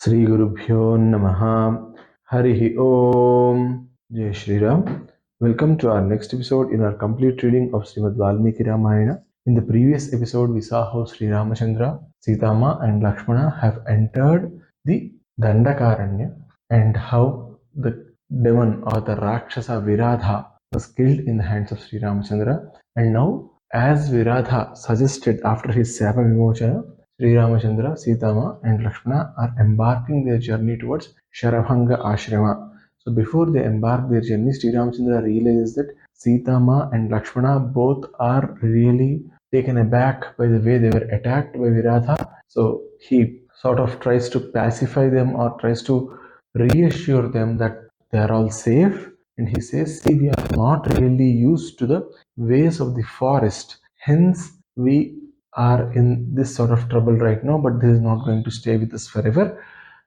Sri Gurubhyo Namaha Harihi Om Jai Shri Ram. Welcome to our next episode in our complete reading of Srimad Valmiki Ramayana. In the previous episode, we saw how Sri Ramachandra, Sitama, and Lakshmana have entered the Dandakaranya and how the demon or the Rakshasa Viradha was killed in the hands of Sri Ramachandra. And now, as Viradha suggested after his Sapa Vimochana, Sri Ramachandra, Sitama, and Lakshmana are embarking their journey towards Sarabhanga Ashrama. So before they embark their journey, Sri Ramachandra realizes that Sitama and Lakshmana both are really taken aback by the way they were attacked by Viradha. So he sort of tries to pacify them or tries to reassure them that they are all safe. And he says, see, we are not really used to the ways of the forest. Hence, we are in this sort of trouble right now, but this is not going to stay with us forever.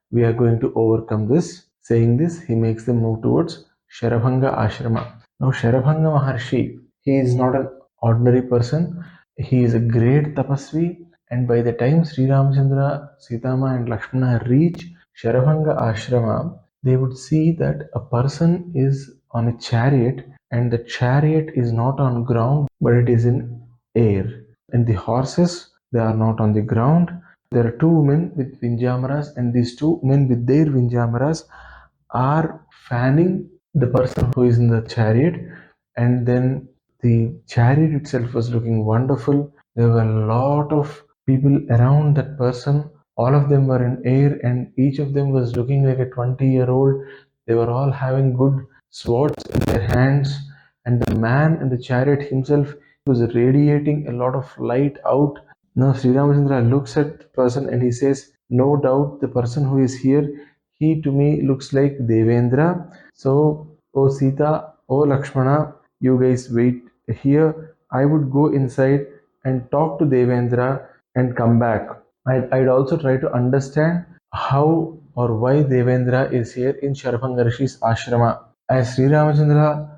We are going to overcome this. Saying this, he makes them move towards Sarabhanga Ashrama. Now, Sarabhanga Maharshi, he is not an ordinary person. He is a great tapasvi, and by the time Sri Ramachandra, Sitama, and Lakshmana reach Sarabhanga Ashrama, they would see that a person is on a chariot, and the chariot is not on ground, but it is in air. And the horses, they are not on the ground. There are two men with vinjamaras, and these two men with their vinjamaras are fanning the person who is in the chariot. And then the chariot itself was looking wonderful. There were a lot of people around that person. All of them were in air, and each of them was looking like a 20-year-old. They were all having good swords in their hands, and the man in the chariot himself was radiating a lot of light out. Now Sri Ramachandra looks at the person and he says, no doubt the person who is here, he to me looks like Devendra. So, oh Sita, oh Lakshmana, you guys wait here. I would go inside and talk to Devendra and come back. I'd also try to understand how or why Devendra is here in Sarabhanga Rishi's ashrama. As Sri Ramachandra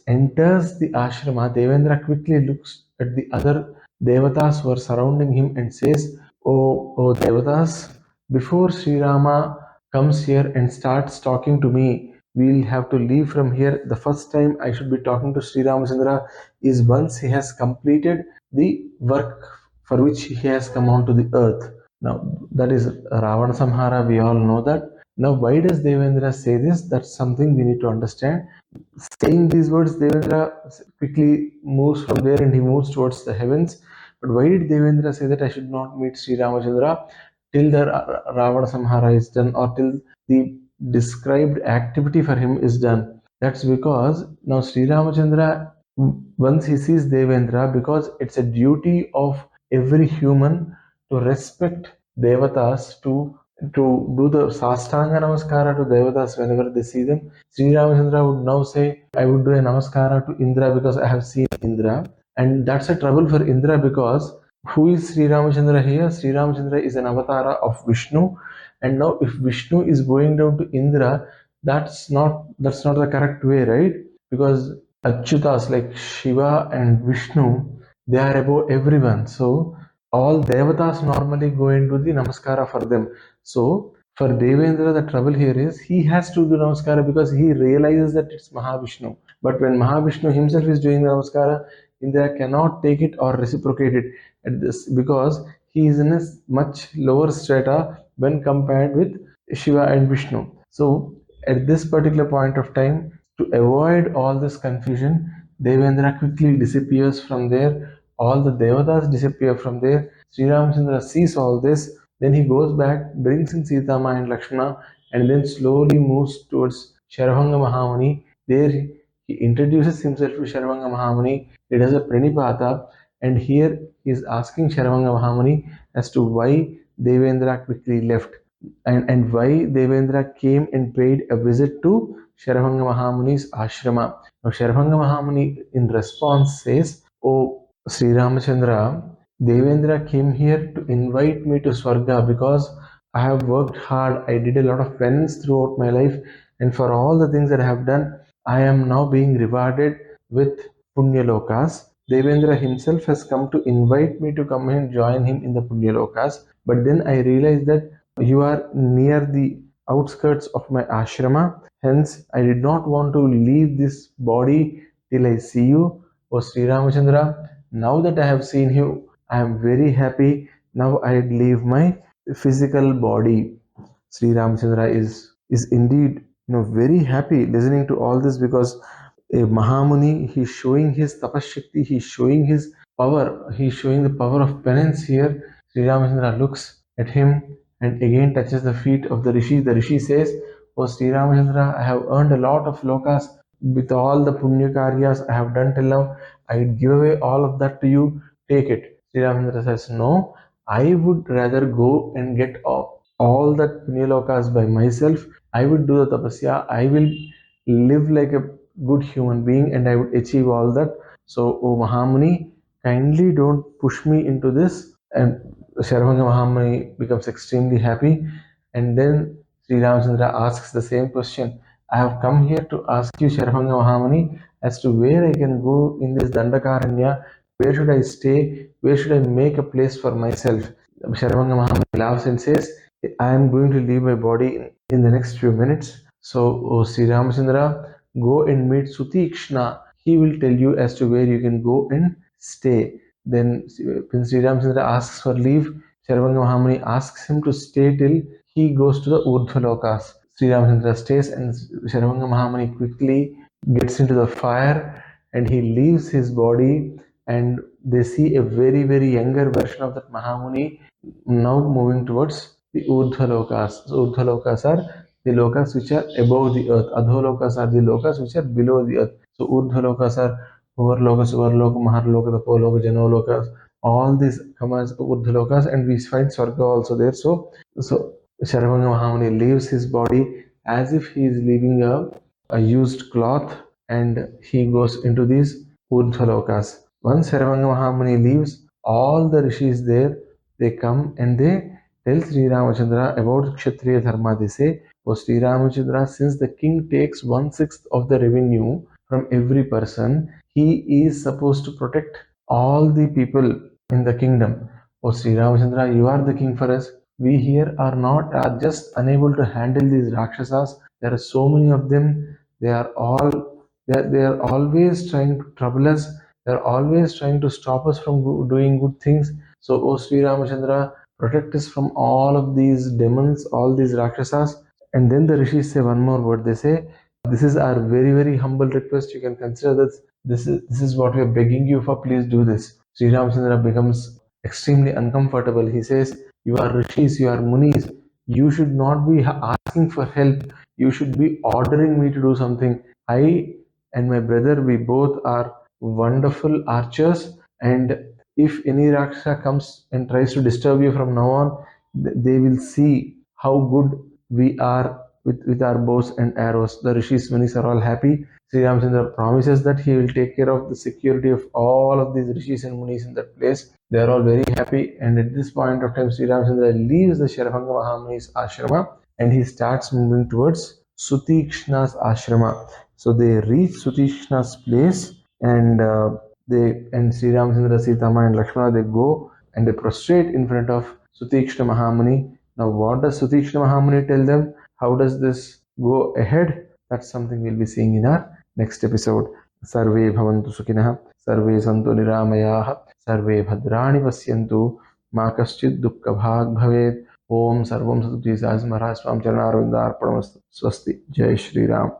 enters the ashrama, Devendra quickly looks at the other Devatas who are surrounding him and says, oh Devatas, before Sri Rama comes here and starts talking to me, we'll have to leave from here. The first time I should be talking to Sri Ramachandra is once he has completed the work for which he has come onto the earth. Now, that is Ravana Samhara, we all know that. Now, why does Devendra say this? That's something we need to understand. Saying these words, Devendra quickly moves from there and he moves towards the heavens. But why did Devendra say that I should not meet Sri Ramachandra till the Ravana Samhara is done or till the described activity for him is done? That's because now Sri Ramachandra, once he sees Devendra, because it's a duty of every human to respect Devatas, to do the Sastanga Namaskara to Devatas whenever they see them. Sri Ramachandra would now say, I would do a Namaskara to Indra because I have seen Indra. And that's a trouble for Indra because who is Sri Ramachandra here? Sri Ramachandra is an avatara of Vishnu. And now if Vishnu is going down to Indra, that's not the correct way, right? Because Achyutas like Shiva and Vishnu, they are above everyone. So all devatas normally go into the namaskara for them. So for Devendra, the trouble here is he has to do namaskara because he realizes that it's Mahavishnu. But when Mahavishnu himself is doing the namaskara, Indra cannot take it or reciprocate it at this because he is in a much lower strata when compared with Shiva and Vishnu. So at this particular point of time, to avoid all this confusion, Devendra quickly disappears from there. All the devatas disappear from there. Sri Ramachandra sees all this. Then he goes back, brings in Sitama and Lakshmana, and then slowly moves towards Sarabhanga Mahamuni. There he introduces himself to Sarabhanga Mahamuni. He does a pranipata, and here he is asking Sarabhanga Mahamuni as to why Devendra quickly left and why Devendra came and paid a visit to Sarabhanga Mahamuni's ashrama. Now Sarabhanga Mahamuni in response says, oh Sri Ramachandra, Devendra came here to invite me to Swarga because I have worked hard. I did a lot of penance throughout my life, and for all the things that I have done, I am now being rewarded with Punyalokas. Devendra himself has come to invite me to come and join him in the Punyalokas. But then I realized that You are near the outskirts of my ashrama. Hence, I did not want to leave this body till I see you. O Sri Ramachandra, now that I have seen you, I am very happy. Now I leave my physical body. Sri Ramachandra is indeed very happy listening to all this, because a Mahamuni, he's showing his tapashakti, he's showing his power, he's showing the power of penance here. Sri Ramachandra looks at him and again touches the feet of the rishi. The rishi says, "Oh Sri Ramachandra, I have earned a lot of lokas with all the punya karyas I have done till now. I would give away all of that to you. Take it." Sri Ramachandra says, "No, I would rather go and get all that punya lokas by myself. I would do the tapasya. I will live like a good human being and I would achieve all that. So, O Mahamuni, kindly don't push me into this." And Sarabhanga Mahamuni becomes extremely happy. And then Sri Ramachandra asks the same question. "I have come here to ask you, Sarabhanga Mahamuni, as to where I can go in this Dandakaranya. Where should I stay? Where should I make a place for myself?" Sarabhanga Mahamuni laughs and says, "I am going to leave my body in the next few minutes. So, O Sri Ramachandra, go and meet Suteekshna. He will tell you as to where you can go and stay." Then, when Sri Ramachandra asks for leave, Sarabhanga Mahamuni asks him to stay till he goes to the Urdhvalokas. Sri Ramachandra stays and Sarabhanga Mahamuni quickly gets into the fire and he leaves his body, and they see a very, very younger version of that Mahamuni now moving towards the Urdhvalokas. So, Urdhvalokas are the lokas which are above the earth. Adholokas are the lokas which are below the earth. So Urdhvalokas are Overlokas, Superloka, Maharloka, Tapoloka, Janolokas. All these come as Urdhvalokas, and we find Swarga also there. So Sarabhanga Mahamuni leaves his body as if he is leaving a used cloth, and he goes into these Urdhvalokas. Once Sarabhanga Mahamuni leaves, all the rishis there, they come and they tell Sri Ramachandra about Kshatriya Dharma. They say, "O Sri Ramachandra, since the king takes 1/6 of the revenue from every person, he is supposed to protect all the people in the kingdom. O Sri Ramachandra, you are the king for us. We here are just unable to handle these Rakshasas. There are so many of them. They are always trying to trouble us. They are always trying to stop us from doing good things. So, O Sri Ramachandra, protect us from all of these demons, all these Rakshasas." And then the rishis say one more word. They say, "This is our very, very humble request. You can consider that this is what we are begging you for. Please do this." Sri Ramachandra becomes extremely uncomfortable. He says, "You are rishis, you are munis. You should not be asking for help. You should be ordering me to do something. I and my brother, we both are wonderful archers, and if any Rakshasa comes and tries to disturb you from now on, they will see how good we are with our bows and arrows." The rishis, munis are all happy. Sri Ramachandra promises that he will take care of the security of all of these rishis and munis in that place. They are all very happy, and at this point of time, Sri Ramachandra leaves the Sarabhanga Mahamuni's ashrama and he starts moving towards Suteekshna's ashrama. So they reach Suteekshna's place, and Sri Ramachandra, Sita and Lakshmana, they go and they prostrate in front of Suteekshna Mahamuni. Now, what does Suteekshna Mahamuni tell them? How does this go ahead? That's something we'll be seeing in our next episode. Sarve bhavantu sukhinah, sarve santu niramayaha, sarve bhadrani pasyantu, ma kaschid dukkha bhag bhavet. Om sarvam satu jisas maharaj swam charana arvindar paramastu. Swasti. Jai Shri Ram.